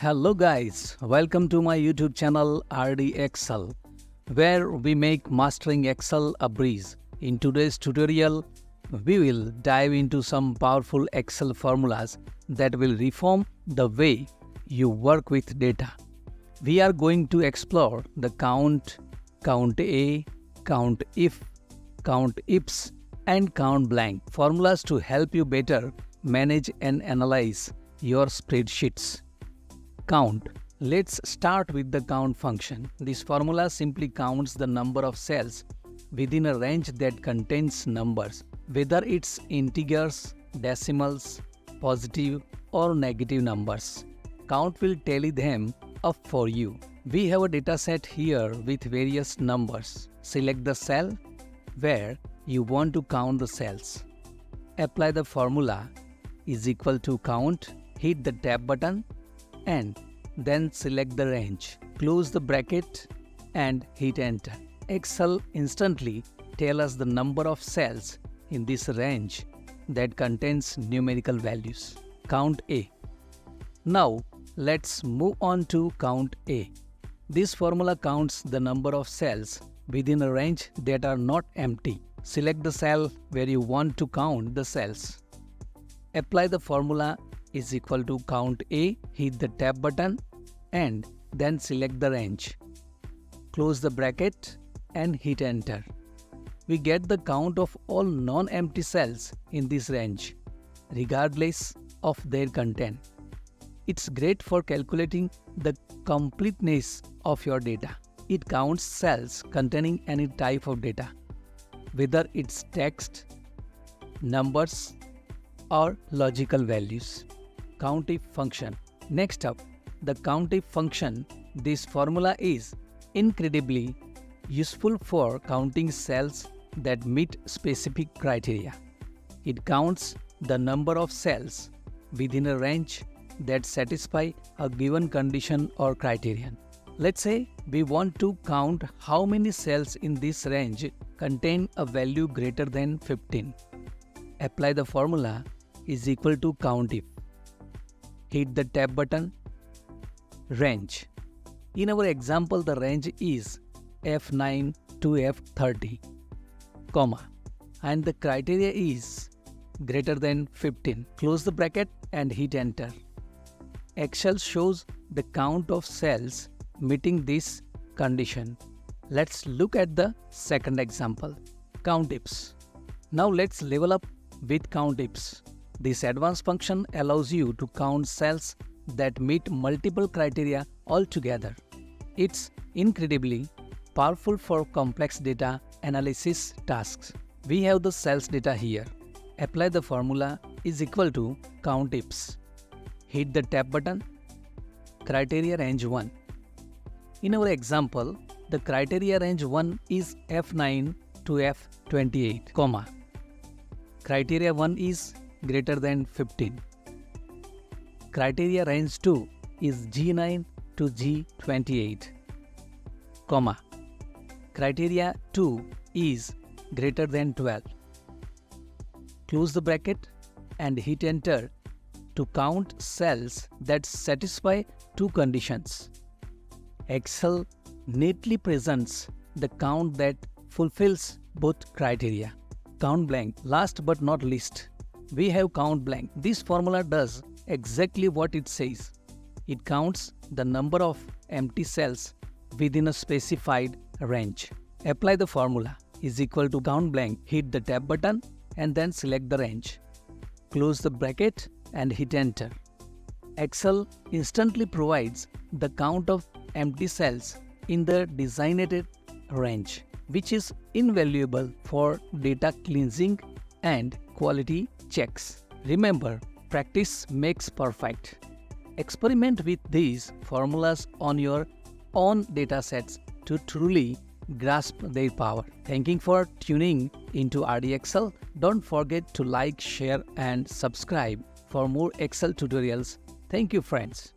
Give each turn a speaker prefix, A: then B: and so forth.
A: Hello guys, welcome to my YouTube channel RD Excel, where we make mastering Excel a breeze. In today's tutorial, we will dive into some powerful Excel formulas that will reform the way you work with data. We are going to explore the count, CountA, Countif, Countifs and CountBlank formulas to help you better manage and analyze your spreadsheets. Count. Let's start with the count function. This formula simply counts the number of cells within a range that contains numbers, whether it's integers, decimals, positive or negative numbers. Count will tally them up for you. We have a data set here with various numbers. Select the cell where you want to count the cells. Apply the formula is equal to count, hit the tab button and then select the range. Close the bracket and hit enter. Excel instantly tells us the number of cells in this range that contains numerical values. CountA. Now let's move on to CountA. This formula counts the number of cells within a range that are not empty. Select the cell where you want to count the cells. Apply the formula is equal to CountA, hit the tab button and then select the range. Close the bracket and hit enter. We get the count of all non-empty cells in this range, regardless of their content. It's great for calculating the completeness of your data. It counts cells containing any type of data, whether it's text, numbers, or logical values. Countif function. Next up, the Countif function. This formula is incredibly useful for counting cells that meet specific criteria. It counts the number of cells within a range that satisfy a given condition or criterion. Let's say we want to count how many cells in this range contain a value greater than 15. Apply the formula is equal to Countif. Hit the tab button. Range. In our example, the range is F9 to F30, and the criteria is greater than 15. Close the bracket and hit enter. Excel shows the count of cells meeting this condition. Let's look at the second example, Countifs. Now let's level up with Countifs. This advanced function allows you to count cells that meet multiple criteria altogether. It's incredibly powerful for complex data analysis tasks. We have the cells data here. Apply the formula is equal to Countifs. Hit the tab button. Criteria range 1. In our example, the criteria range 1 is F9 to F28, criteria 1 is greater than 15. Criteria range 2 is G9 to G28, criteria 2 is greater than 12. Close the bracket and hit enter to count cells that satisfy two conditions. Excel neatly presents the count that fulfills both criteria. CountBlank. Last but not least, we have CountBlank. This formula does exactly what it says. It counts the number of empty cells within a specified range. Apply the formula is equal to CountBlank. Hit the tab button and then select the range. Close the bracket and hit enter. Excel instantly provides the count of empty cells in the designated range, which is invaluable for data cleansing and quality checks. Remember, practice makes perfect. Experiment with these formulas on your own datasets to truly grasp their power. Thank you for tuning into RD Excel. Don't forget to like, share and subscribe for more Excel tutorials. Thank you, friends.